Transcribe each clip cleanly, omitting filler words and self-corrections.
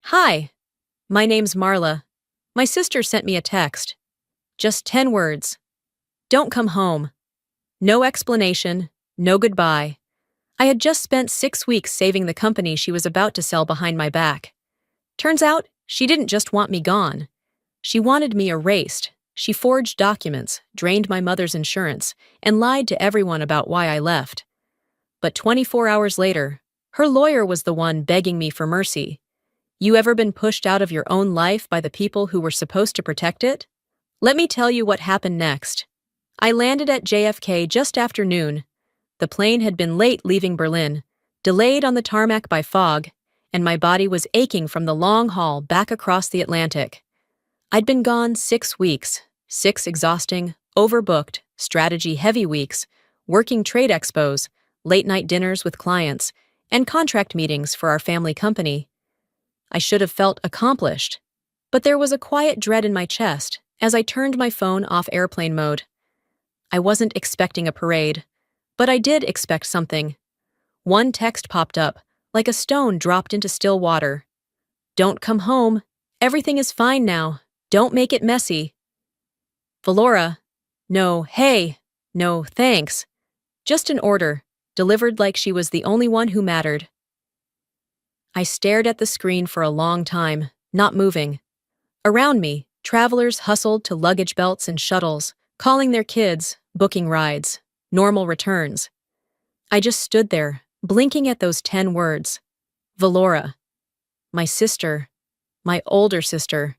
Hi, my name's Marla. My sister sent me a text. Just 10 words. Don't come home. No explanation, no goodbye. I had just spent 6 weeks saving the company she was about to sell behind my back. Turns out, she didn't just want me gone. She wanted me erased. She forged documents, drained my mother's insurance, and lied to everyone about why I left. But 24 hours later, her lawyer was the one begging me for mercy. You ever been pushed out of your own life by the people who were supposed to protect it? Let me tell you what happened next. I landed at JFK just after noon. The plane had been late leaving Berlin, delayed on the tarmac by fog, and my body was aching from the long haul back across the Atlantic. I'd been gone 6 weeks, 6 exhausting, overbooked, strategy-heavy weeks, working trade expos, late-night dinners with clients, and contract meetings for our family company. I should have felt accomplished, but there was a quiet dread in my chest as I turned my phone off airplane mode. I wasn't expecting a parade, but I did expect something. One text popped up, like a stone dropped into still water. Don't come home. Everything is fine now. Don't make it messy. Valora. No, hey. No, thanks. Just an order, delivered like she was the only one who mattered. I stared at the screen for a long time, not moving. Around me, travelers hustled to luggage belts and shuttles, calling their kids, booking rides, normal returns. I just stood there, blinking at those 10 words. Valora. My sister. My older sister.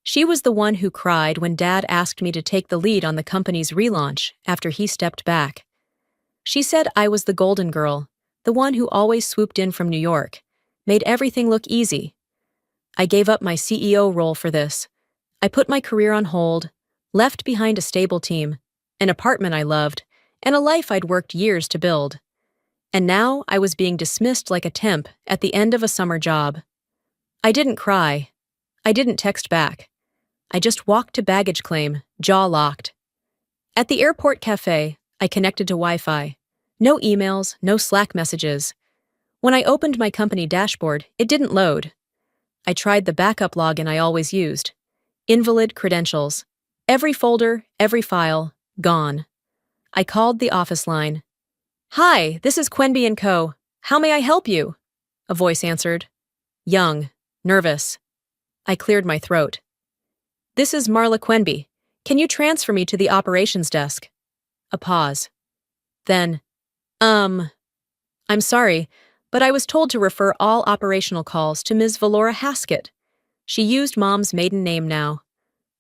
She was the one who cried when Dad asked me to take the lead on the company's relaunch after he stepped back. She said I was the golden girl, the one who always swooped in from New York, made everything look easy. I gave up my CEO role for this. I put my career on hold, left behind a stable team, an apartment I loved, and a life I'd worked years to build. And now I was being dismissed like a temp at the end of a summer job. I didn't cry. I didn't text back. I just walked to baggage claim, jaw locked. At the airport cafe, I connected to Wi-Fi. No emails, no Slack messages. When I opened my company dashboard, it didn't load. I tried the backup login I always used. Invalid credentials. Every folder, every file, gone. I called the office line. Hi, this is Quenby & Co. How may I help you? A voice answered. Young, nervous. I cleared my throat. This is Marla Quenby. Can you transfer me to the operations desk? A pause. Then, I'm sorry, but I was told to refer all operational calls to Ms. Valora Haskett. She used Mom's maiden name now.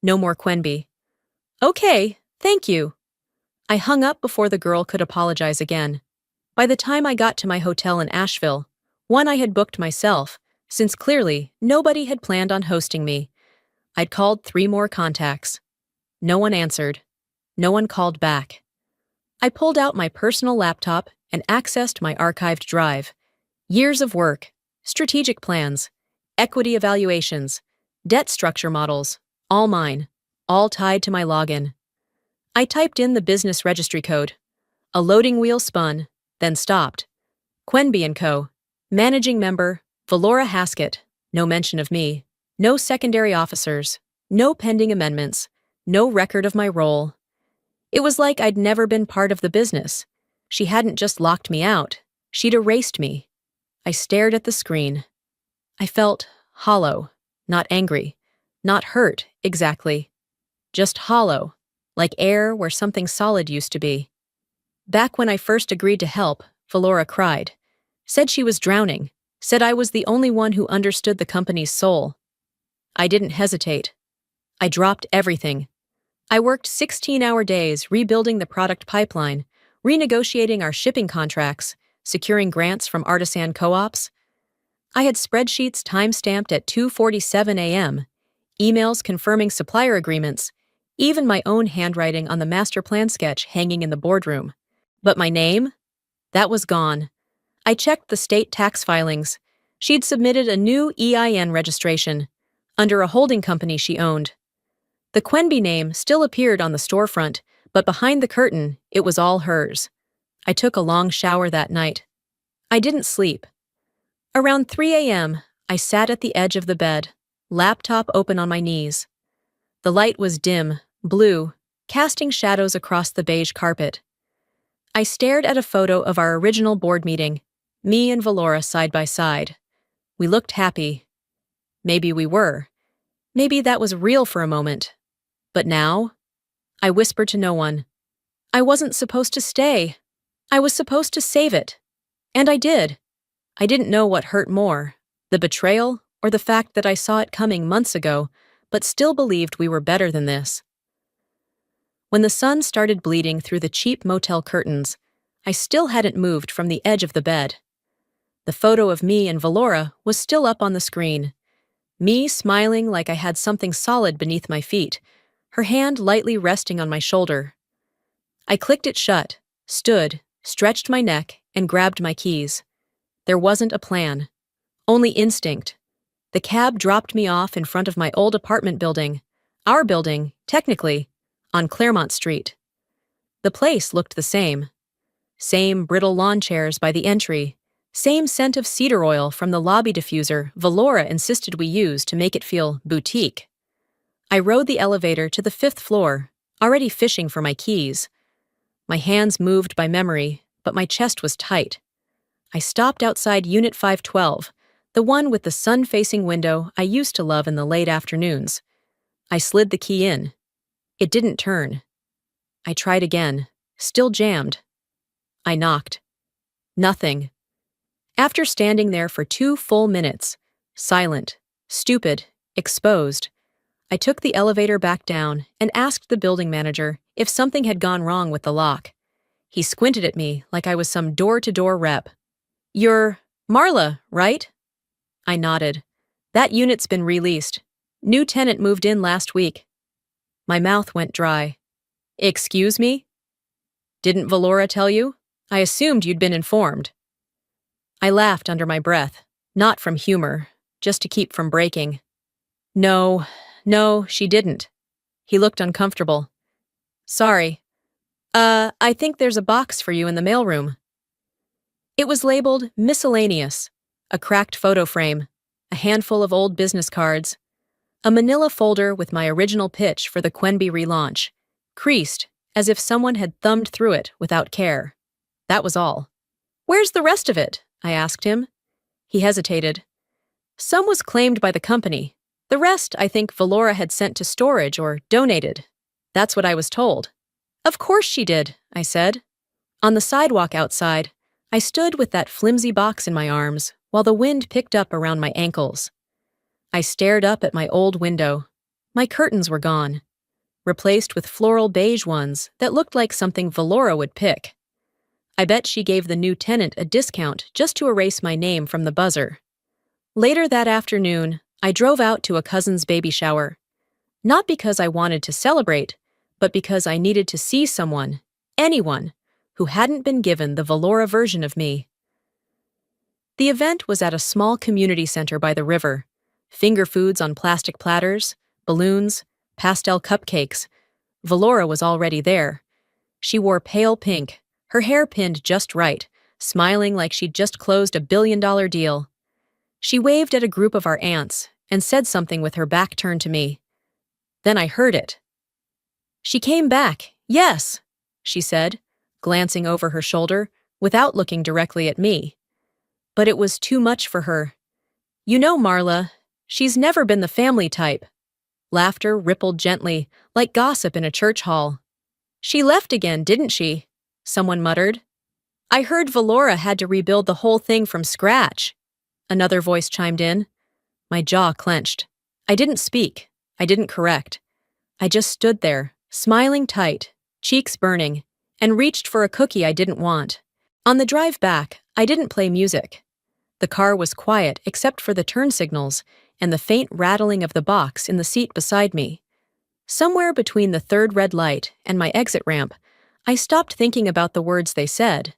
No more Quenby. Okay, thank you. I hung up before the girl could apologize again. By the time I got to my hotel in Asheville, one I had booked myself, since clearly nobody had planned on hosting me, I'd called 3 more contacts. No one answered. No one called back. I pulled out my personal laptop and accessed my archived drive. Years of work, strategic plans, equity evaluations, debt structure models, all mine, all tied to my login. I typed in the business registry code. A loading wheel spun, then stopped. Quenby & Co. Managing member, Valora Haskett. No mention of me. No secondary officers. No pending amendments. No record of my role. It was like I'd never been part of the business. She hadn't just locked me out. She'd erased me. I stared at the screen. I felt hollow, not angry, not hurt, exactly. Just hollow, like air where something solid used to be. Back when I first agreed to help, Valora cried. Said she was drowning. Said I was the only one who understood the company's soul. I didn't hesitate. I dropped everything. I worked 16-hour days rebuilding the product pipeline, renegotiating our shipping contracts, securing grants from artisan co-ops. I had spreadsheets time-stamped at 2:47 a.m., emails confirming supplier agreements, even my own handwriting on the master plan sketch hanging in the boardroom. But my name? That was gone. I checked the state tax filings. She'd submitted a new EIN registration, under a holding company she owned. The Quenby name still appeared on the storefront, but behind the curtain, it was all hers. I took a long shower that night. I didn't sleep. Around 3 a.m., I sat at the edge of the bed, laptop open on my knees. The light was dim, blue, casting shadows across the beige carpet. I stared at a photo of our original board meeting, me and Valora side by side. We looked happy. Maybe we were. Maybe that was real for a moment. But now? I whispered to no one. I wasn't supposed to stay. I was supposed to save it. And I did. I didn't know what hurt more, the betrayal or the fact that I saw it coming months ago, but still believed we were better than this. When the sun started bleeding through the cheap motel curtains, I still hadn't moved from the edge of the bed. The photo of me and Valora was still up on the screen. Me smiling like I had something solid beneath my feet, her hand lightly resting on my shoulder. I clicked it shut, stood, stretched my neck, and grabbed my keys. There wasn't a plan. Only instinct. The cab dropped me off in front of my old apartment building. Our building, technically, on Claremont Street. The place looked the same. Same brittle lawn chairs by the entry. Same scent of cedar oil from the lobby diffuser Valora insisted we use to make it feel boutique. I rode the elevator to the 5th floor, already fishing for my keys. My hands moved by memory, but my chest was tight. I stopped outside Unit 512, the one with the sun-facing window I used to love in the late afternoons. I slid the key in. It didn't turn. I tried again, still jammed. I knocked. Nothing. After standing there for 2 full minutes, silent, stupid, exposed, I took the elevator back down and asked the building manager if something had gone wrong with the lock. He squinted at me like I was some door-to-door rep. "You're Marla, right?" I nodded. "That unit's been released. New tenant moved in last week." My mouth went dry. "Excuse me? Didn't Valora tell you? I assumed you'd been informed." I laughed under my breath, not from humor, just to keep from breaking. No, she didn't." He looked uncomfortable. "Sorry. I think there's a box for you in the mailroom." It was labeled miscellaneous, a cracked photo frame, a handful of old business cards, a manila folder with my original pitch for the Quenby relaunch, creased as if someone had thumbed through it without care. That was all. "Where's the rest of it?" I asked him. He hesitated. "Some was claimed by the company. The rest, I think Valora had sent to storage or donated. That's what I was told." "Of course she did," I said. On the sidewalk outside, I stood with that flimsy box in my arms while the wind picked up around my ankles. I stared up at my old window. My curtains were gone, replaced with floral beige ones that looked like something Valora would pick. I bet she gave the new tenant a discount just to erase my name from the buzzer. Later that afternoon, I drove out to a cousin's baby shower. Not because I wanted to celebrate, but because I needed to see someone, anyone, who hadn't been given the Valora version of me. The event was at a small community center by the river. Finger foods on plastic platters, balloons, pastel cupcakes. Valora was already there. She wore pale pink, her hair pinned just right, smiling like she'd just closed $1 billion deal. She waved at a group of our aunts and said something with her back turned to me. Then I heard it. "She came back, yes," she said, glancing over her shoulder without looking directly at me. But it was too much for her. "You know, Marla, she's never been the family type." Laughter rippled gently, like gossip in a church hall. "She left again, didn't she?" someone muttered. "I heard Valora had to rebuild the whole thing from scratch." Another voice chimed in. My jaw clenched. I didn't speak. I didn't correct. I just stood there, smiling tight, cheeks burning, and reached for a cookie I didn't want. On the drive back, I didn't play music. The car was quiet except for the turn signals and the faint rattling of the box in the seat beside me. Somewhere between the third red light and my exit ramp, I stopped thinking about the words they said.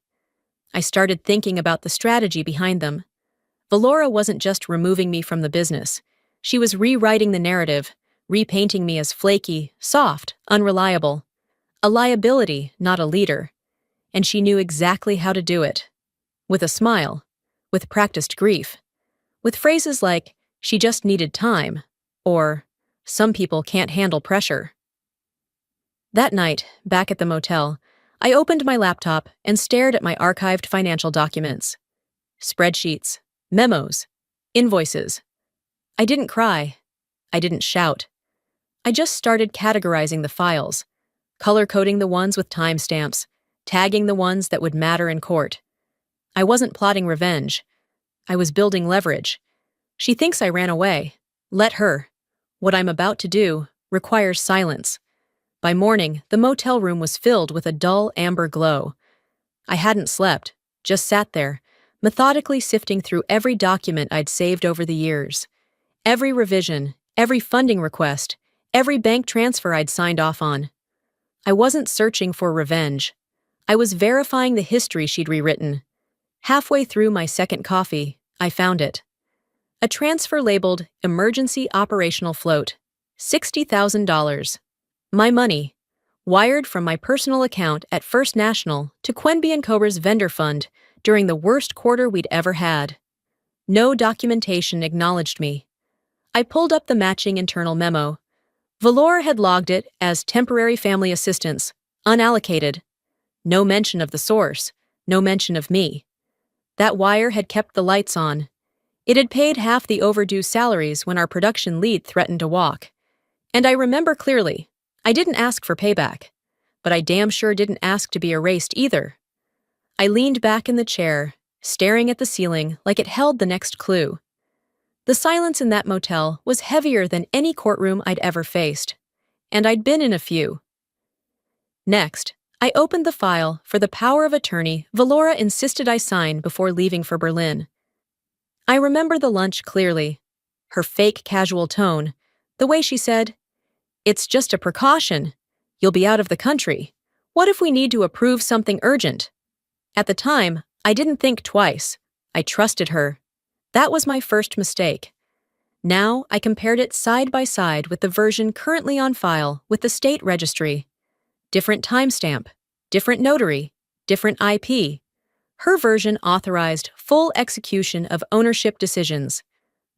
I started thinking about the strategy behind them. Valora wasn't just removing me from the business. She was rewriting the narrative, repainting me as flaky, soft, unreliable. A liability, not a leader. And she knew exactly how to do it. With a smile. With practiced grief. with phrases like, "She just needed time," or "Some people can't handle pressure." That night, back at the motel, I opened my laptop and stared at my archived financial documents. Spreadsheets, memos, invoices. I didn't cry. I didn't shout. I just started categorizing the files, color-coding the ones with timestamps, tagging the ones that would matter in court. I wasn't plotting revenge. I was building leverage. She thinks I ran away. Let her. What I'm about to do requires silence. By morning, the motel room was filled with a dull amber glow. I hadn't slept, just sat there, methodically sifting through every document I'd saved over the years. Every revision, every funding request, every bank transfer I'd signed off on. I wasn't searching for revenge. I was verifying the history she'd rewritten. Halfway through my second coffee, I found it. A transfer labeled Emergency Operational Float, $60,000. My money, wired from my personal account at First National to Quenby & Cobra's vendor fund during the worst quarter we'd ever had. No documentation acknowledged me. I pulled up the matching internal memo. Valor had logged it as temporary family assistance, unallocated. No mention of the source, no mention of me. That wire had kept the lights on. It had paid half the overdue salaries when our production lead threatened to walk. And I remember clearly, I didn't ask for payback, but I damn sure didn't ask to be erased either. I leaned back in the chair, staring at the ceiling like it held the next clue. The silence in that motel was heavier than any courtroom I'd ever faced, and I'd been in a few. Next, I opened the file for the power of attorney Valora insisted I sign before leaving for Berlin. I remember the lunch clearly, her fake casual tone, the way she said, "It's just a precaution. You'll be out of the country. What if we need to approve something urgent?" At the time, I didn't think twice. I trusted her. That was my first mistake. Now, I compared it side by side with the version currently on file with the state registry. Different timestamp, different notary, different IP. Her version authorized full execution of ownership decisions.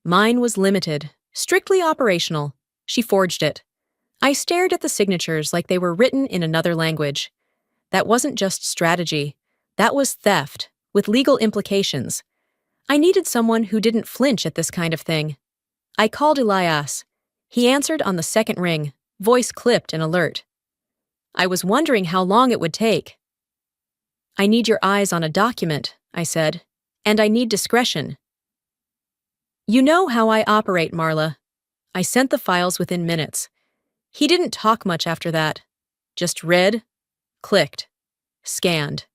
Mine was limited, strictly operational. She forged it. I stared at the signatures like they were written in another language. That wasn't just strategy. That was theft, with legal implications. I needed someone who didn't flinch at this kind of thing. I called Elias. He answered on the second ring, voice clipped and alert. I was wondering how long it would take. "I need your eyes on a document," I said, "and I need discretion." "You know how I operate, Marla." I sent the files within minutes. He didn't talk much after that. Just read, clicked, scanned,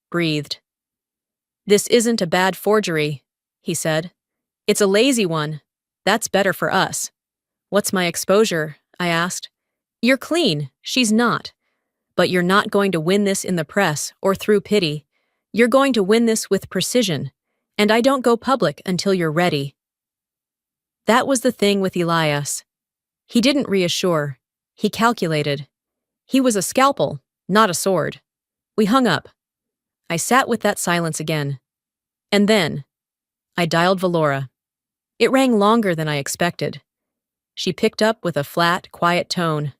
breathed. "This isn't a bad forgery," he said. "It's a lazy one. That's better for us." "What's my exposure?" I asked. "You're clean. She's not. But you're not going to win this in the press or through pity. You're going to win this with precision, and I don't go public until you're ready." That was the thing with Elias. He didn't reassure. He calculated. He was a scalpel, not a sword. We hung up. I sat with that silence again. And then, I dialed Valora. It rang longer than I expected. She picked up with a flat, quiet tone.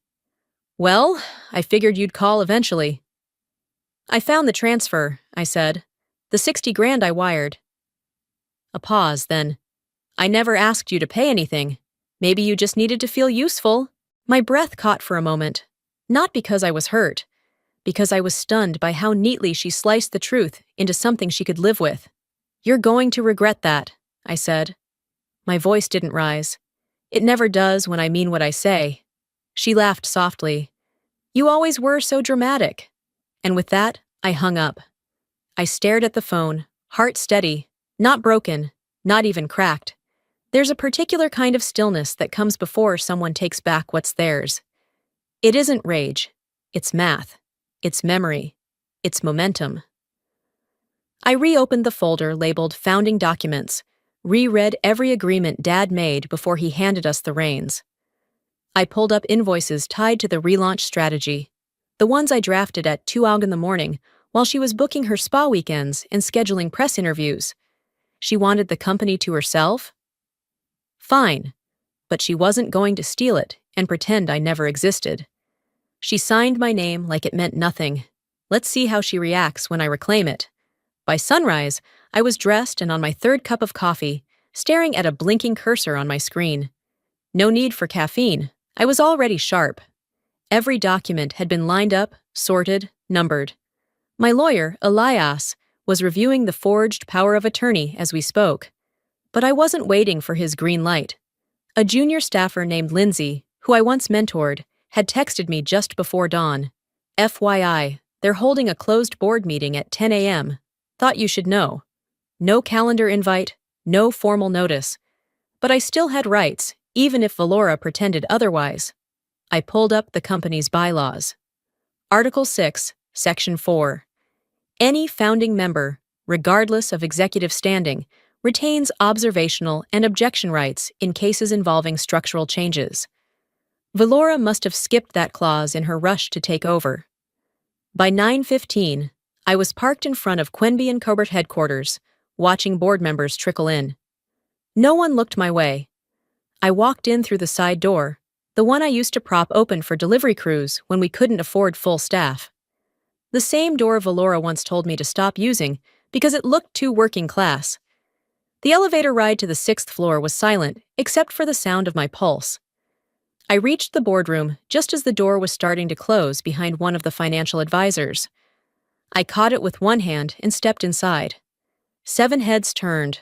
"Well, I figured you'd call eventually." "I found the transfer," I said. "The 60 grand I wired." A pause, then. "I never asked you to pay anything. Maybe you just needed to feel useful." My breath caught for a moment. Not because I was hurt. Because I was stunned by how neatly she sliced the truth into something she could live with. "You're going to regret that," I said. My voice didn't rise. It never does when I mean what I say. She laughed softly. "You always were so dramatic." And with that, I hung up. I stared at the phone, heart steady, not broken, not even cracked. There's a particular kind of stillness that comes before someone takes back what's theirs. It isn't rage. It's math. It's memory. It's momentum. I reopened the folder labeled Founding Documents, reread every agreement Dad made before he handed us the reins. I pulled up invoices tied to the relaunch strategy, the ones I drafted at 2 in the morning while she was booking her spa weekends and scheduling press interviews. She wanted the company to herself? Fine, but she wasn't going to steal it and pretend I never existed. She signed my name like it meant nothing. Let's see how she reacts when I reclaim it. By sunrise, I was dressed and on my third cup of coffee, staring at a blinking cursor on my screen. No need for caffeine. I was already sharp. Every document had been lined up, sorted, numbered. My lawyer, Elias, was reviewing the forged power of attorney as we spoke. But I wasn't waiting for his green light. A junior staffer named Lindsay, who I once mentored, had texted me just before dawn. FYI, they're holding a closed board meeting at 10 a.m. Thought you should know. No calendar invite, no formal notice. But I still had rights, even if Valora pretended otherwise. I pulled up the company's bylaws. Article 6, Section 4. Any founding member, regardless of executive standing, retains observational and objection rights in cases involving structural changes. Valora must have skipped that clause in her rush to take over. By 9:15, I was parked in front of Quenby and Cobert headquarters, watching board members trickle in. No one looked my way. I walked in through the side door, the one I used to prop open for delivery crews when we couldn't afford full staff. The same door Valora once told me to stop using because it looked too working class. The elevator ride to the 6th floor was silent, except for the sound of my pulse. I reached the boardroom just as the door was starting to close behind one of the financial advisors. I caught it with one hand and stepped inside. 7 heads turned.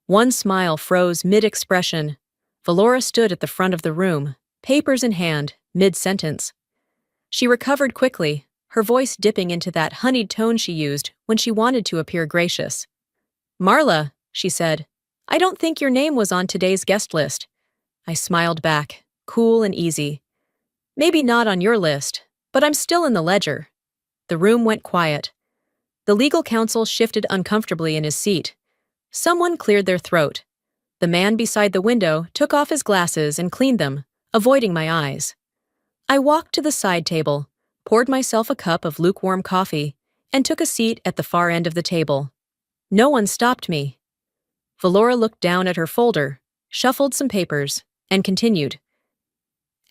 One smile froze mid-expression. Valora stood at the front of the room, papers in hand, mid-sentence. She recovered quickly, her voice dipping into that honeyed tone she used when she wanted to appear gracious. "Marla," she said, "I don't think your name was on today's guest list." I smiled back, cool and easy. "Maybe not on your list, but I'm still in the ledger." The room went quiet. The legal counsel shifted uncomfortably in his seat. Someone cleared their throat. The man beside the window took off his glasses and cleaned them, avoiding my eyes. I walked to the side table, poured myself a cup of lukewarm coffee, and took a seat at the far end of the table. No one stopped me. Valora looked down at her folder, shuffled some papers, and continued.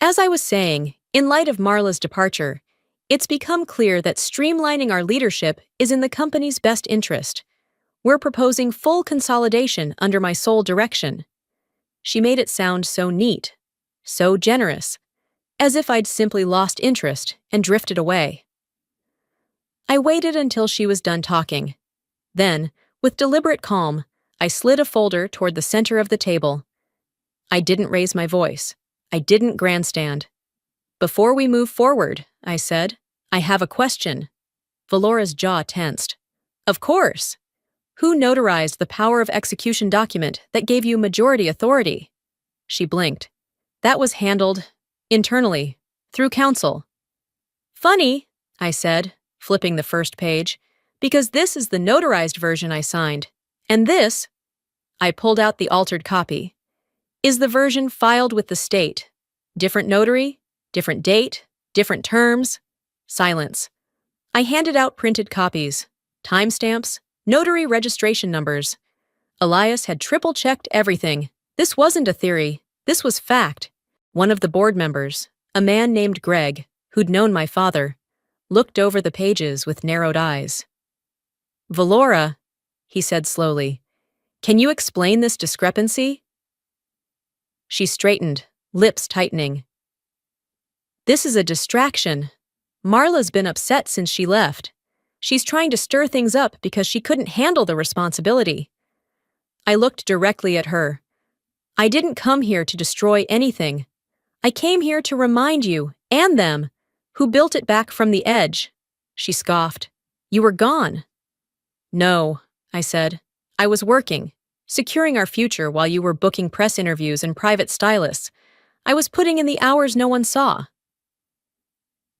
"As I was saying, in light of Marla's departure, it's become clear that streamlining our leadership is in the company's best interest. We're proposing full consolidation under my sole direction." She made it sound so neat, so generous, as if I'd simply lost interest and drifted away. I waited until she was done talking. Then, with deliberate calm, I slid a folder toward the center of the table. I didn't raise my voice. I didn't grandstand. "Before we move forward," I said, "I have a question." Valora's jaw tensed. "Of course. Who notarized the power of execution document that gave you majority authority?" She blinked. "That was handled internally, through counsel." "Funny," I said, flipping the first page, "because this is the notarized version I signed. And this," I pulled out the altered copy, "is the version filed with the state. Different notary, different date, different terms." Silence. I handed out printed copies, timestamps, notary registration numbers. Elias had triple-checked everything. This wasn't a theory. This was fact. One of the board members, a man named Greg, who'd known my father, looked over the pages with narrowed eyes. "Valora," he said slowly, "can you explain this discrepancy?" She straightened, lips tightening. "This is a distraction. Marla's been upset since she left. She's trying to stir things up because she couldn't handle the responsibility." I looked directly at her. "I didn't come here to destroy anything. I came here to remind you, and them, who built it back from the edge." She scoffed. "You were gone." "No," I said. "I was working, securing our future while you were booking press interviews and private stylists. I was putting in the hours no one saw."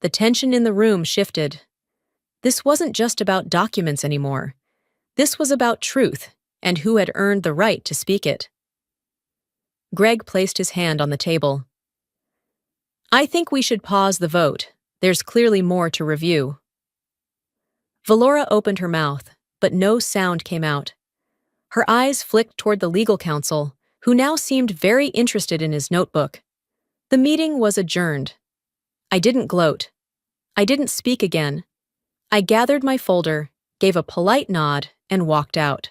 The tension in the room shifted. This wasn't just about documents anymore. This was about truth and who had earned the right to speak it. Greg placed his hand on the table. "I think we should pause the vote. There's clearly more to review." Valora opened her mouth, but no sound came out. Her eyes flicked toward the legal counsel, who now seemed very interested in his notebook. The meeting was adjourned. I didn't gloat. I didn't speak again. I gathered my folder, gave a polite nod, and walked out.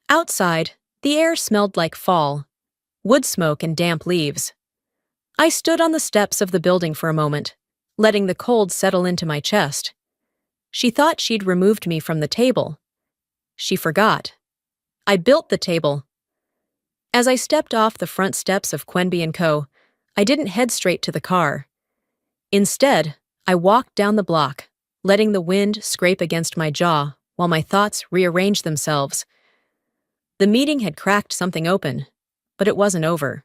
Outside, the air smelled like fall, wood smoke and damp leaves. I stood on the steps of the building for a moment, letting the cold settle into my chest. She thought she'd removed me from the table. She forgot. I built the table. As I stepped off the front steps of Quenby & Co., I didn't head straight to the car. Instead, I walked down the block, letting the wind scrape against my jaw while my thoughts rearranged themselves. The meeting had cracked something open, but it wasn't over.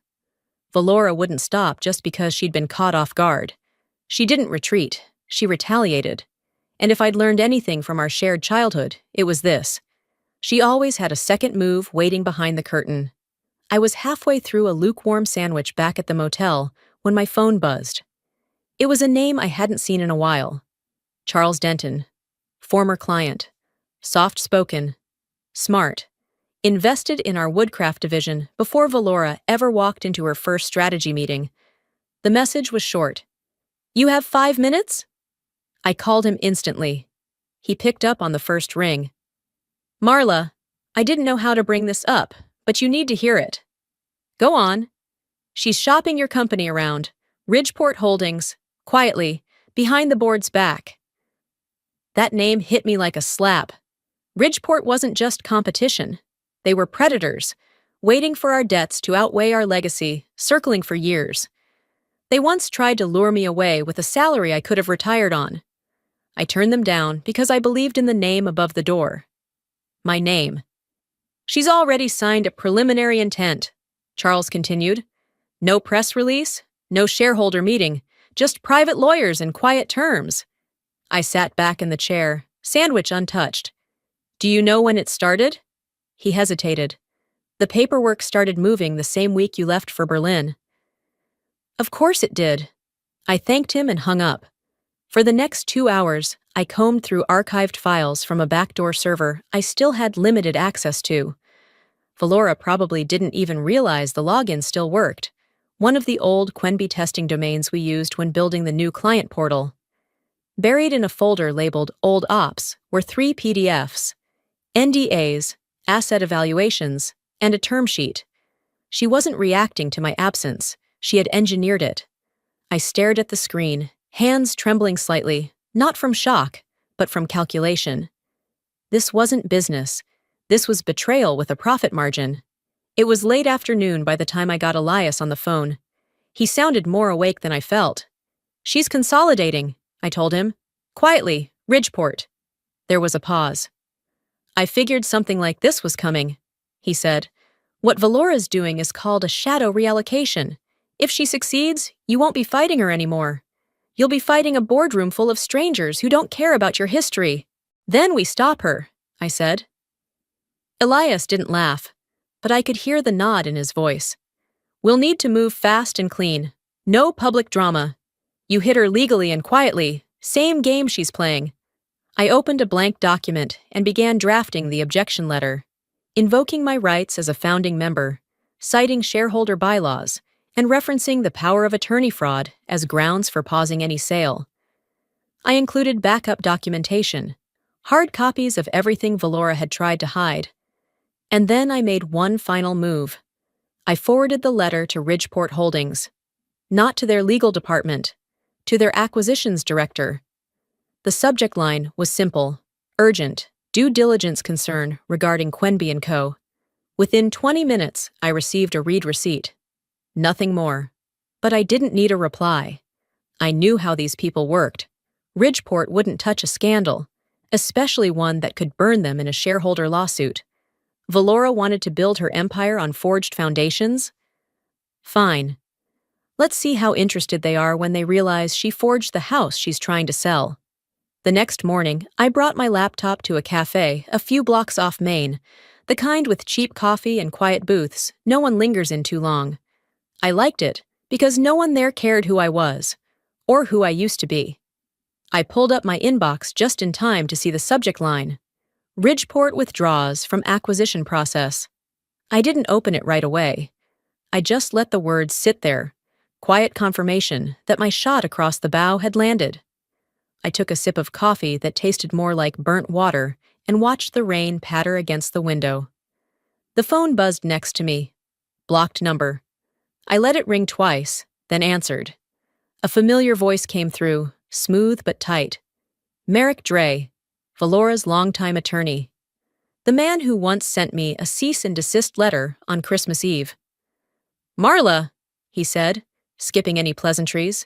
Valora wouldn't stop just because she'd been caught off guard. She didn't retreat, she retaliated. And if I'd learned anything from our shared childhood, it was this. She always had a second move waiting behind the curtain. I was halfway through a lukewarm sandwich back at the motel when my phone buzzed. It was a name I hadn't seen in a while. Charles Denton. Former client. Soft-spoken. Smart. Invested in our woodcraft division before Valora ever walked into her first strategy meeting. The message was short. "You have 5 minutes?" I called him instantly. He picked up on the first ring. "Marla, I didn't know how to bring this up, but you need to hear it." "Go on." "She's shopping your company around. Ridgeport Holdings, quietly, behind the board's back." That name hit me like a slap. Ridgeport wasn't just competition. They were predators, waiting for our debts to outweigh our legacy, circling for years. They once tried to lure me away with a salary I could have retired on. I turned them down because I believed in the name above the door. My name. "She's already signed a preliminary intent," Charles continued. "No press release, no shareholder meeting, just private lawyers and quiet terms." I sat back in the chair, sandwich untouched. "Do you know when it started?" He hesitated. "The paperwork started moving the same week you left for Berlin." Of course it did. I thanked him and hung up. For the next 2 hours, I combed through archived files from a backdoor server I still had limited access to. Valora probably didn't even realize the login still worked, one of the old Quenby testing domains we used when building the new client portal. Buried in a folder labeled Old Ops were 3 PDFs, NDAs, asset evaluations, and a term sheet. She wasn't reacting to my absence. She had engineered it. I stared at the screen, hands trembling slightly, not from shock, but from calculation. This wasn't business. This was betrayal with a profit margin. It was late afternoon by the time I got Elias on the phone. He sounded more awake than I felt. "She's consolidating," I told him. "Quietly, Ridgeport." There was a pause. "I figured something like this was coming," he said. "What Valora's doing is called a shadow reallocation. If she succeeds, you won't be fighting her anymore. You'll be fighting a boardroom full of strangers who don't care about your history. Then we stop her," I said. Elias didn't laugh, but I could hear the nod in his voice. "We'll need to move fast and clean. No public drama. You hit her legally and quietly, same game she's playing." I opened a blank document and began drafting the objection letter, invoking my rights as a founding member, citing shareholder bylaws, and referencing the power of attorney fraud as grounds for pausing any sale. I included backup documentation, hard copies of everything Valora had tried to hide. And then I made one final move. I forwarded the letter to Ridgeport Holdings, not to their legal department, to their acquisitions director. The subject line was simple: urgent, due diligence concern regarding Quenby & Co. Within 20 minutes, I received a read receipt. Nothing more. But I didn't need a reply. I knew how these people worked. Ridgeport wouldn't touch a scandal, especially one that could burn them in a shareholder lawsuit. Valora wanted to build her empire on forged foundations? Fine. Let's see how interested they are when they realize she forged the house she's trying to sell. The next morning, I brought my laptop to a cafe a few blocks off Main, the kind with cheap coffee and quiet booths no one lingers in too long. I liked it because no one there cared who I was, or who I used to be. I pulled up my inbox just in time to see the subject line: Ridgeport withdraws from acquisition process. I didn't open it right away. I just let the words sit there, quiet confirmation that my shot across the bow had landed. I took a sip of coffee that tasted more like burnt water and watched the rain patter against the window. The phone buzzed next to me. Blocked number. I let it ring twice, then answered. A familiar voice came through, smooth but tight. Merrick Dre, Valora's longtime attorney. The man who once sent me a cease and desist letter on Christmas Eve. "Marla," he said, skipping any pleasantries.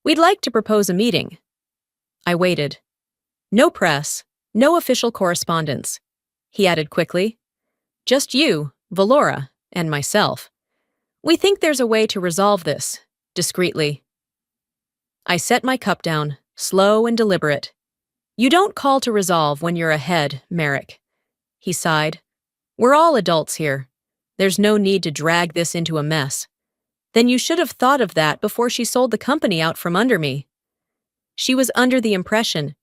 "We'd like to propose a meeting." I waited. "No press, no official correspondence," he added quickly. "Just you, Valora, and myself. We think there's a way to resolve this, discreetly." I set my cup down, slow and deliberate. "You don't call to resolve when you're ahead, Merrick." He sighed. "We're all adults here. There's no need to drag this into a mess. Then you should have thought of that before she sold the company out from under me." "She was under the impression."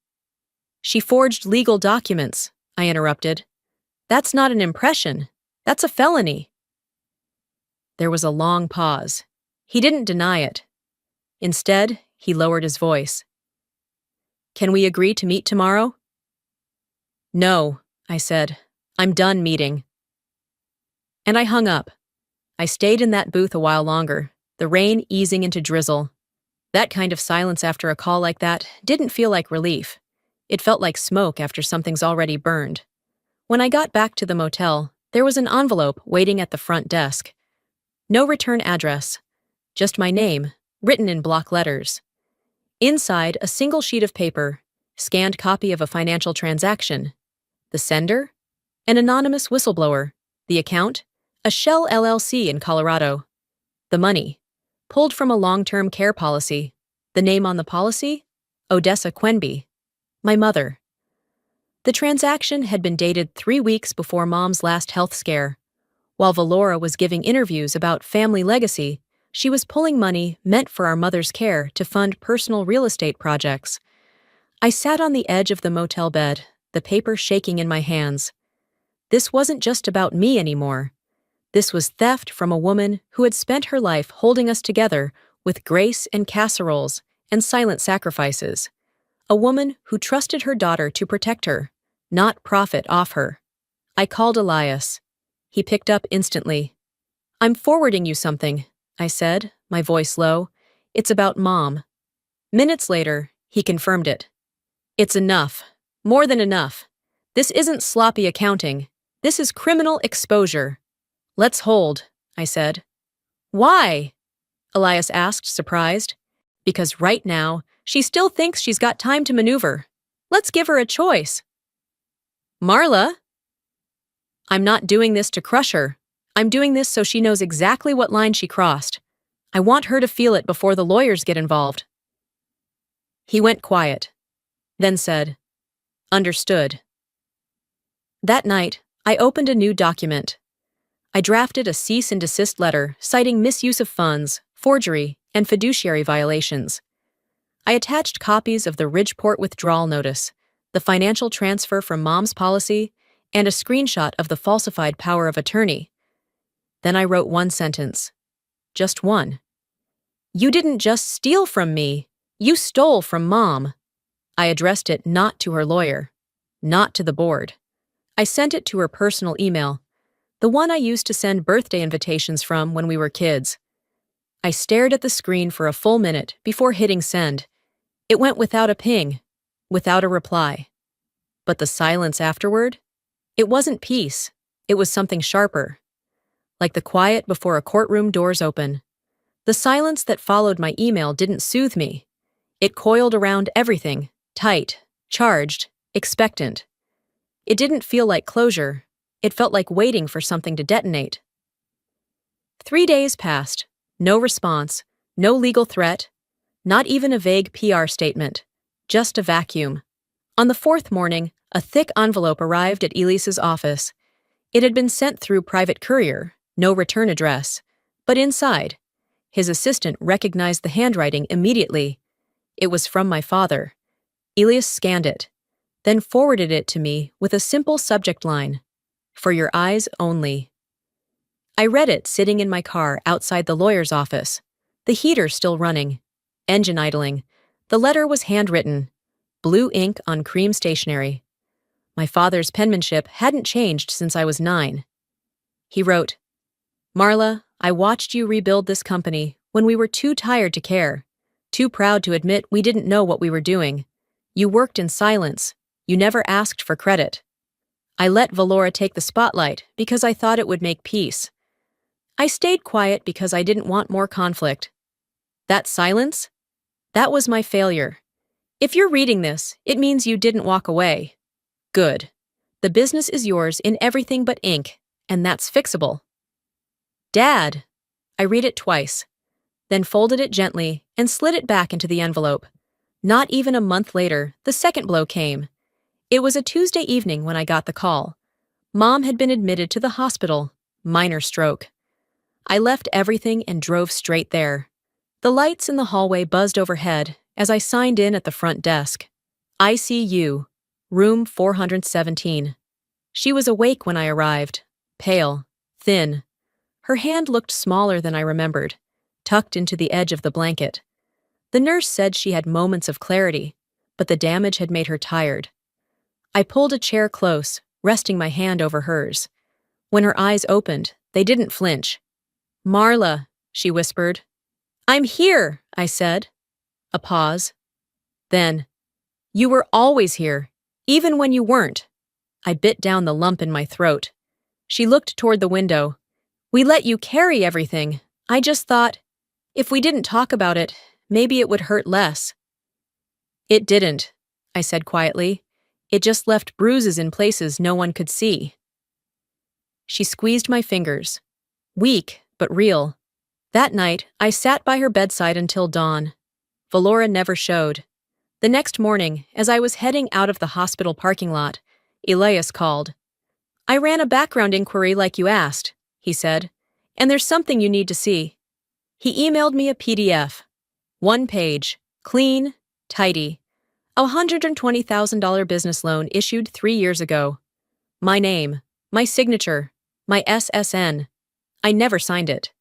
"She forged legal documents," I interrupted. "That's not an impression. That's a felony." There was a long pause. He didn't deny it. Instead, he lowered his voice. "Can we agree to meet tomorrow?" "No," I said. "I'm done meeting." And I hung up. I stayed in that booth a while longer, the rain easing into drizzle. That kind of silence after a call like that didn't feel like relief. It felt like smoke after something's already burned. When I got back to the motel, there was an envelope waiting at the front desk. No return address, just my name, written in block letters. Inside, a single sheet of paper, scanned copy of a financial transaction. The sender? An anonymous whistleblower. The account? A Shell LLC in Colorado. The money? Pulled from a long-term care policy. The name on the policy? Odessa Quenby. My mother. The transaction had been dated 3 weeks before Mom's last health scare. While Valora was giving interviews about family legacy, she was pulling money meant for our mother's care to fund personal real estate projects. I sat on the edge of the motel bed, the paper shaking in my hands. This wasn't just about me anymore. This was theft from a woman who had spent her life holding us together with grace and casseroles and silent sacrifices. A woman who trusted her daughter to protect her, not profit off her. I called Elias. He picked up instantly. "I'm forwarding you something," I said, my voice low. "It's about Mom." Minutes later, he confirmed it. "It's enough. More than enough. This isn't sloppy accounting. This is criminal exposure." "Let's hold," I said. "Why?" Elias asked, surprised. "Because right now, she still thinks she's got time to maneuver. Let's give her a choice." "Marla?" "I'm not doing this to crush her. I'm doing this so she knows exactly what line she crossed. I want her to feel it before the lawyers get involved." He went quiet, then said, "Understood." That night, I opened a new document. I drafted a cease and desist letter citing misuse of funds, forgery, and fiduciary violations. I attached copies of the Ridgeport withdrawal notice, the financial transfer from Mom's policy, and a screenshot of the falsified power of attorney. Then I wrote one sentence. Just one. "You didn't just steal from me. You stole from Mom." I addressed it not to her lawyer, not to the board. I sent it to her personal email, the one I used to send birthday invitations from when we were kids. I stared at the screen for a full minute before hitting send. It went without a ping, without a reply. But the silence afterward? It wasn't peace. It was something sharper. Like the quiet before a courtroom doors open. The silence that followed my email didn't soothe me. It coiled around everything, tight, charged, expectant. It didn't feel like closure. It felt like waiting for something to detonate. 3 days passed. No response, no legal threat, not even a vague PR statement. Just a vacuum. On the 4th morning, a thick envelope arrived at Elias's office. It had been sent through private courier, no return address. But inside, his assistant recognized the handwriting immediately. It was from my father. Elias scanned it. then forwarded it to me with a simple subject line: "For your eyes only." I read it sitting in my car outside the lawyer's office, the heater still running, engine idling. The letter was handwritten, blue ink on cream stationery. My father's penmanship hadn't changed since I was 9. He wrote, "Marla, I watched you rebuild this company when we were too tired to care, too proud to admit we didn't know what we were doing. You worked in silence. You never asked for credit. I let Valora take the spotlight because I thought it would make peace. I stayed quiet because I didn't want more conflict. That silence? That was my failure. If you're reading this, it means you didn't walk away. Good. The business is yours in everything but ink, and that's fixable." Dad! I read it twice, then folded it gently and slid it back into the envelope. Not even a month later, the second blow came. It was a Tuesday evening when I got the call. Mom had been admitted to the hospital, minor stroke. I left everything and drove straight there. The lights in the hallway buzzed overhead as I signed in at the front desk. ICU, room 417. She was awake when I arrived, pale, thin. Her hand looked smaller than I remembered, tucked into the edge of the blanket. The nurse said she had moments of clarity, but the damage had made her tired. I pulled a chair close, resting my hand over hers. When her eyes opened, they didn't flinch. "Marla," she whispered. "I'm here," I said. A pause. Then, "You were always here, even when you weren't." I bit down the lump in my throat. She looked toward the window. "We let you carry everything. I just thought, if we didn't talk about it, maybe it would hurt less." "It didn't," I said quietly. "It just left bruises in places no one could see." She squeezed my fingers. Weak, but real. That night, I sat by her bedside until dawn. Valora never showed. The next morning, as I was heading out of the hospital parking lot, Elias called. "I ran a background inquiry like you asked," he said, "and there's something you need to see." He emailed me a PDF. 1 page, clean, tidy. A $120,000 business loan issued 3 years ago. My name, my signature, my SSN. I never signed it.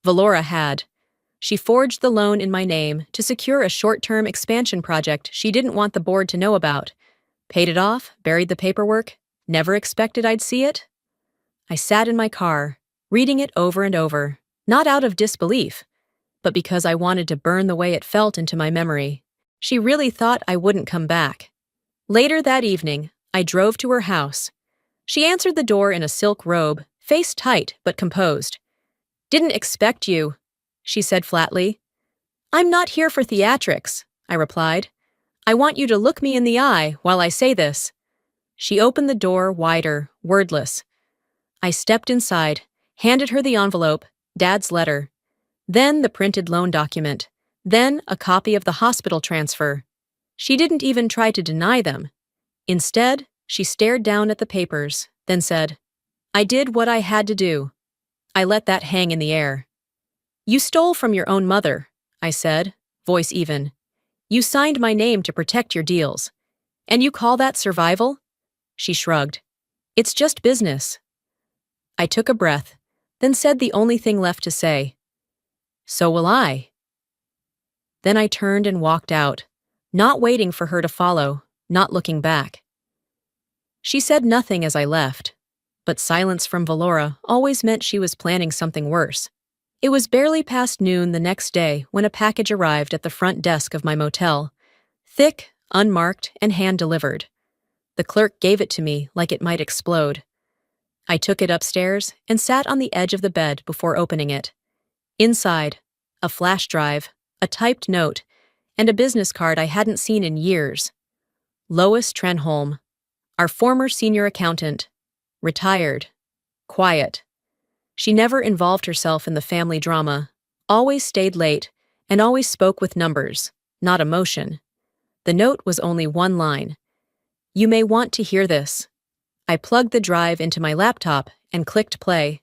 Valora had. She forged the loan in my name to secure a short-term expansion project she didn't want the board to know about. Paid it off, buried the paperwork, never expected I'd see it. I sat in my car, reading it over and over, not out of disbelief, but because I wanted to burn the way it felt into my memory. She really thought I wouldn't come back. Later that evening, I drove to her house. She answered the door in a silk robe, face tight but composed. "Didn't expect you," she said flatly. "I'm not here for theatrics," I replied. "I want you to look me in the eye while I say this." She opened the door wider, wordless. I stepped inside, handed her the envelope, Dad's letter, then the printed loan document, then a copy of the hospital transfer. She didn't even try to deny them. Instead, she stared down at the papers, then said, "I did what I had to do." I let that hang in the air. "You stole from your own mother," I said, voice even. "You signed my name to protect your deals. And you call that survival?" She shrugged. "It's just business." I took a breath, then said the only thing left to say. "So will I." Then I turned and walked out, not waiting for her to follow, not looking back. She said nothing as I left, but silence from Valora always meant she was planning something worse. It was barely past noon the next day when a package arrived at the front desk of my motel, thick, unmarked, and hand-delivered. The clerk gave it to me like it might explode. I took it upstairs and sat on the edge of the bed before opening it. Inside, a flash drive, a typed note, and a business card I hadn't seen in years. Lois Trenholm, our former senior accountant, retired, quiet. She never involved herself in the family drama, always stayed late, and always spoke with numbers, not emotion. The note was only one line. "You may want to hear this." I plugged the drive into my laptop and clicked play.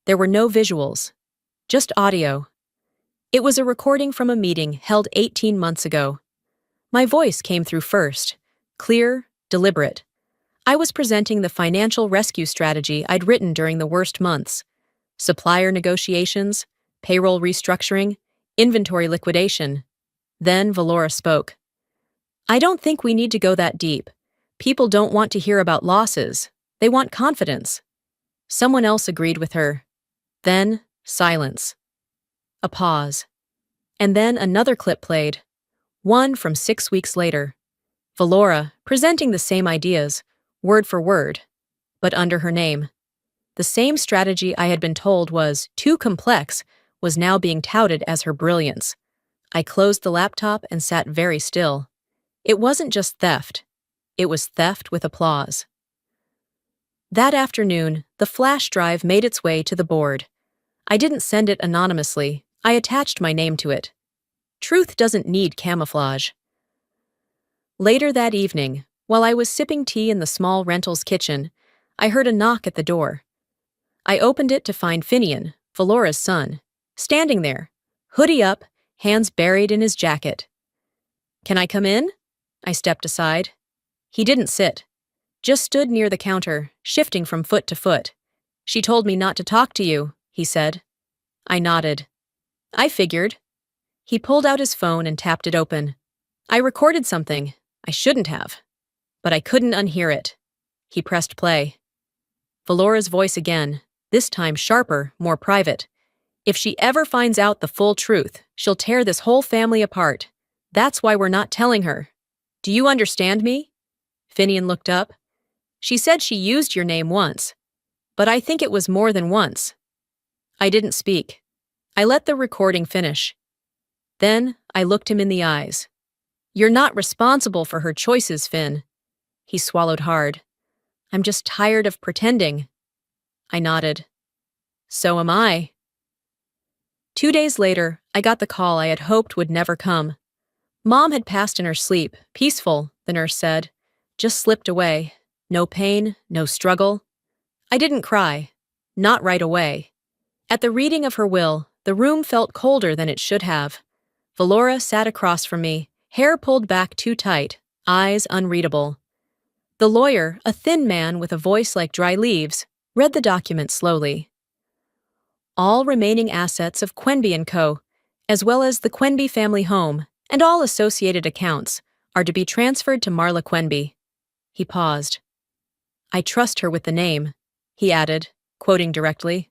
There were no visuals, just audio. It was a recording from a meeting held 18 months ago. My voice came through first, clear, deliberate. I was presenting the financial rescue strategy I'd written during the worst months: supplier negotiations, payroll restructuring, inventory liquidation. Then Valora spoke. "I don't think we need to go that deep. People don't want to hear about losses. They want confidence." Someone else agreed with her. Then, silence. A pause. And then another clip played. One from 6 weeks later. Valora, presenting the same ideas, word for word, but under her name. The same strategy I had been told was too complex was now being touted as her brilliance. I closed the laptop and sat very still. It wasn't just theft. It was theft with applause. That afternoon, the flash drive made its way to the board. I didn't send it anonymously. I attached my name to it. Truth doesn't need camouflage. Later that evening, while I was sipping tea in the small rental's kitchen, I heard a knock at the door. I opened it to find Finian, Valora's son, standing there, hoodie up, hands buried in his jacket. "Can I come in?" I stepped aside. He didn't sit, just stood near the counter, shifting from foot to foot. "She told me not to talk to you," he said. I nodded. "I figured." He pulled out his phone and tapped it open. "I recorded something. I shouldn't have. But I couldn't unhear it." He pressed play. Valora's voice again, this time sharper, more private. "If she ever finds out the full truth, she'll tear this whole family apart. That's why we're not telling her. Do you understand me?" Finian looked up. "She said she used your name once. But I think it was more than once." I didn't speak. I let the recording finish. Then I looked him in the eyes. "You're not responsible for her choices, Finn." He swallowed hard. "I'm just tired of pretending." I nodded. "So am I." 2 days later, I got the call I had hoped would never come. Mom had passed in her sleep, peaceful, the nurse said. Just slipped away. No pain, no struggle. I didn't cry. Not right away. At the reading of her will, the room felt colder than it should have. Valora sat across from me, hair pulled back too tight, eyes unreadable. The lawyer, a thin man with a voice like dry leaves, read the document slowly. All remaining assets of Quenby & Co., as well as the Quenby family home and all associated accounts, are to be transferred to Marla Quenby. He paused. "I trust her with the name," he added, quoting directly.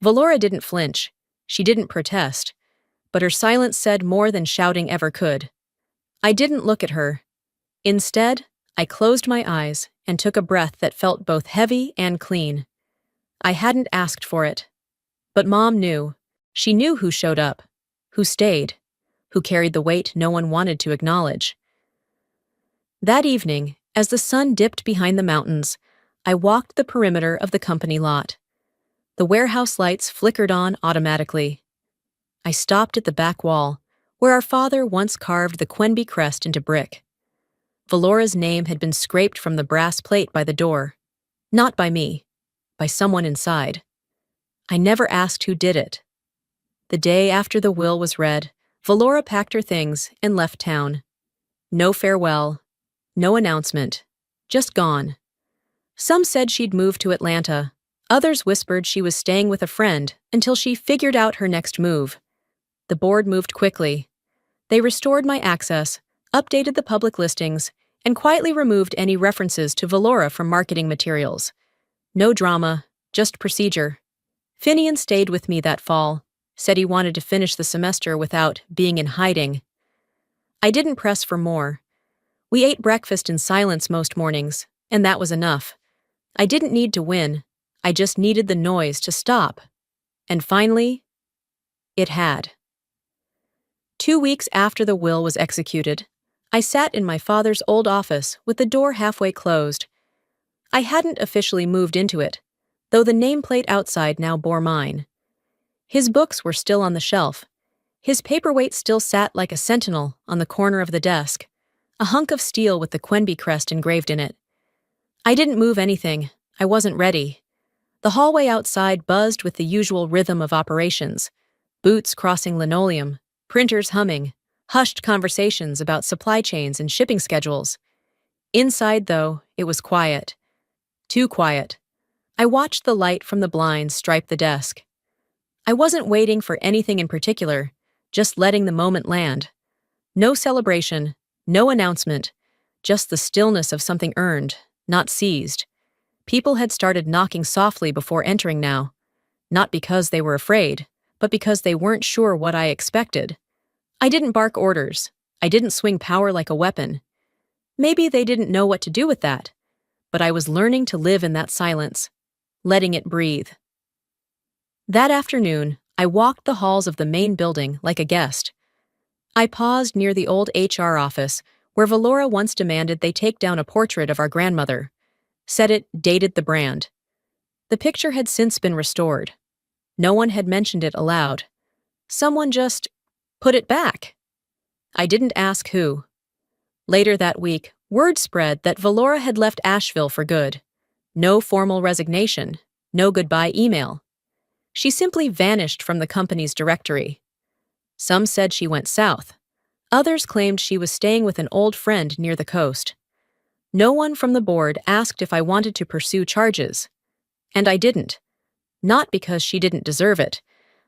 Valora didn't flinch. She didn't protest. But her silence said more than shouting ever could. I didn't look at her. Instead, I closed my eyes and took a breath that felt both heavy and clean. I hadn't asked for it. But Mom knew. She knew who showed up, who stayed, who carried the weight no one wanted to acknowledge. That evening, as the sun dipped behind the mountains, I walked the perimeter of the company lot. The warehouse lights flickered on automatically. I stopped at the back wall, where our father once carved the Quenby crest into brick. Valora's name had been scraped from the brass plate by the door. Not by me, by someone inside. I never asked who did it. The day after the will was read, Valora packed her things and left town. No farewell, no announcement, just gone. Some said she'd moved to Atlanta. Others whispered she was staying with a friend until she figured out her next move. The board moved quickly. They restored my access, updated the public listings, and quietly removed any references to Valora from marketing materials. No drama, just procedure. Finian stayed with me that fall, said he wanted to finish the semester without being in hiding. I didn't press for more. We ate breakfast in silence most mornings, and that was enough. I didn't need to win. I just needed the noise to stop. And finally, it had. 2 weeks after the will was executed, I sat in my father's old office with the door halfway closed. I hadn't officially moved into it, though the nameplate outside now bore mine. His books were still on the shelf. His paperweight still sat like a sentinel on the corner of the desk, a hunk of steel with the Quenby crest engraved in it. I didn't move anything. I wasn't ready. The hallway outside buzzed with the usual rhythm of operations. Boots crossing linoleum, printers humming, hushed conversations about supply chains and shipping schedules. Inside, though, it was quiet. Too quiet. I watched the light from the blinds stripe the desk. I wasn't waiting for anything in particular, just letting the moment land. No celebration, no announcement, just the stillness of something earned, not seized. People had started knocking softly before entering now, not because they were afraid, but because they weren't sure what I expected. I didn't bark orders. I didn't swing power like a weapon. Maybe they didn't know what to do with that, but I was learning to live in that silence, letting it breathe. That afternoon, I walked the halls of the main building like a guest. I paused near the old HR office where Valora once demanded they take down a portrait of our grandmother, said it dated the brand. The picture had since been restored. No one had mentioned it aloud. Someone just put it back. I didn't ask who. Later that week, word spread that Valora had left Asheville for good. No formal resignation, no goodbye email. She simply vanished from the company's directory. Some said she went south. Others claimed she was staying with an old friend near the coast. No one from the board asked if I wanted to pursue charges. And I didn't. Not because she didn't deserve it,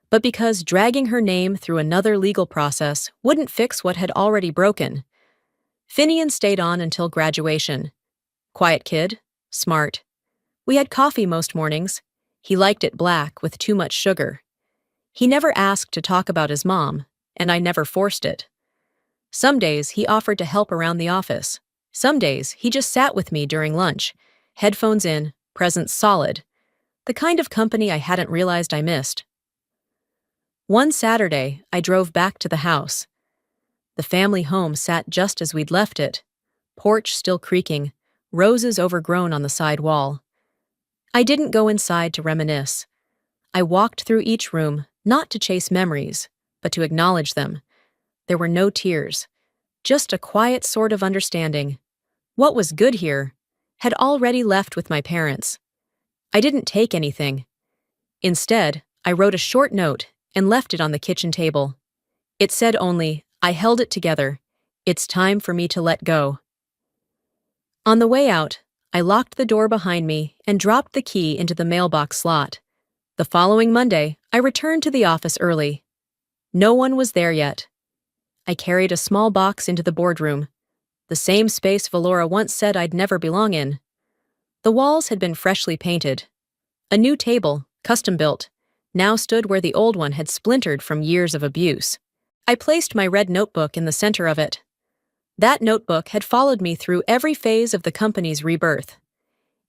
but because dragging her name through another legal process wouldn't fix what had already broken. Finian stayed on until graduation. Quiet kid, smart. We had coffee most mornings. He liked it black with too much sugar. He never asked to talk about his mom, and I never forced it. Some days he offered to help around the office. Some days he just sat with me during lunch, headphones in, presence solid. The kind of company I hadn't realized I missed. One Saturday, I drove back to the house. The family home sat just as we'd left it, porch still creaking, roses overgrown on the side wall. I didn't go inside to reminisce. I walked through each room, not to chase memories, but to acknowledge them. There were no tears, just a quiet sort of understanding. What was good here had already left with my parents. I didn't take anything. Instead, I wrote a short note and left it on the kitchen table. It said only, I held it together. It's time for me to let go. On the way out, I locked the door behind me and dropped the key into the mailbox slot. The following Monday, I returned to the office early. No one was there yet. I carried a small box into the boardroom, the same space Valora once said I'd never belong in. The walls had been freshly painted. A new table, custom-built, now stood where the old one had splintered from years of abuse. I placed my red notebook in the center of it. That notebook had followed me through every phase of the company's rebirth.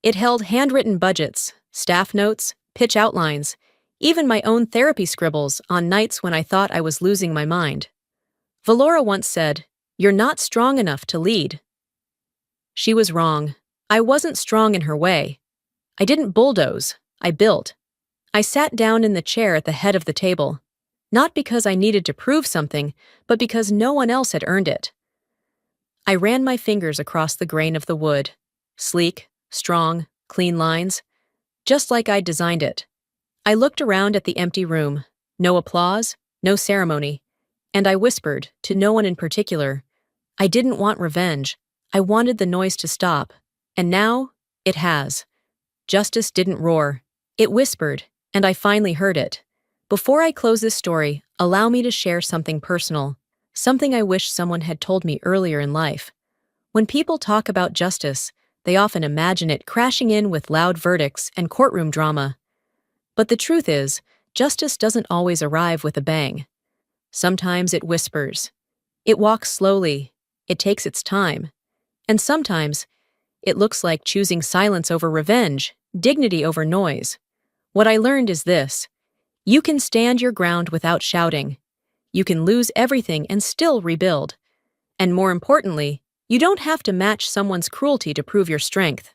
It held handwritten budgets, staff notes, pitch outlines, even my own therapy scribbles on nights when I thought I was losing my mind. Valora once said, "You're not strong enough to lead." She was wrong. I wasn't strong in her way. I didn't bulldoze, I built. I sat down in the chair at the head of the table, not because I needed to prove something, but because no one else had earned it. I ran my fingers across the grain of the wood. Sleek, strong, clean lines, just like I'd designed it. I looked around at the empty room. No applause, no ceremony. And I whispered, to no one in particular, I didn't want revenge. I wanted the noise to stop. And now, it has. Justice didn't roar. It whispered, and I finally heard it. Before I close this story, allow me to share something personal, something I wish someone had told me earlier in life. When people talk about justice, they often imagine it crashing in with loud verdicts and courtroom drama. But the truth is, justice doesn't always arrive with a bang. Sometimes it whispers. It walks slowly. It takes its time. And sometimes, it looks like choosing silence over revenge, dignity over noise. What I learned is this. You can stand your ground without shouting. You can lose everything and still rebuild. And more importantly, you don't have to match someone's cruelty to prove your strength.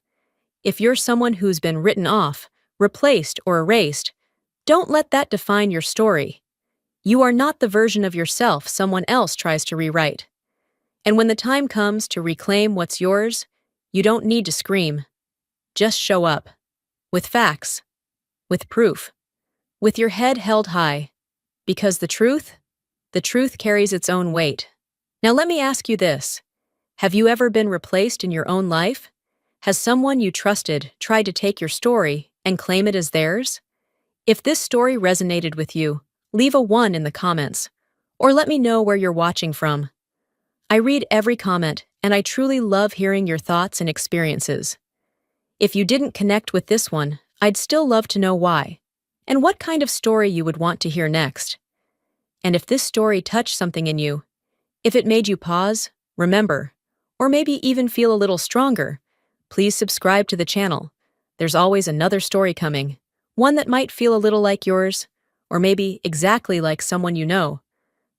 If you're someone who's been written off, replaced, or erased, don't let that define your story. You are not the version of yourself someone else tries to rewrite. And when the time comes to reclaim what's yours, you don't need to scream. Just show up. With facts. With proof. With your head held high. Because the truth carries its own weight. Now let me ask you this. Have you ever been replaced in your own life? Has someone you trusted tried to take your story and claim it as theirs? If this story resonated with you, leave a 1 in the comments, or let me know where you're watching from. I read every comment, and I truly love hearing your thoughts and experiences. If you didn't connect with this one, I'd still love to know why, and what kind of story you would want to hear next. And if this story touched something in you, if it made you pause, remember, or maybe even feel a little stronger, please subscribe to the channel. There's always another story coming, one that might feel a little like yours, or maybe exactly like someone you know.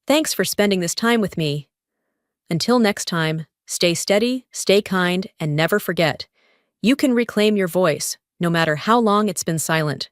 Thanks for spending this time with me. Until next time, stay steady, stay kind, and never forget, you can reclaim your voice, no matter how long it's been silent.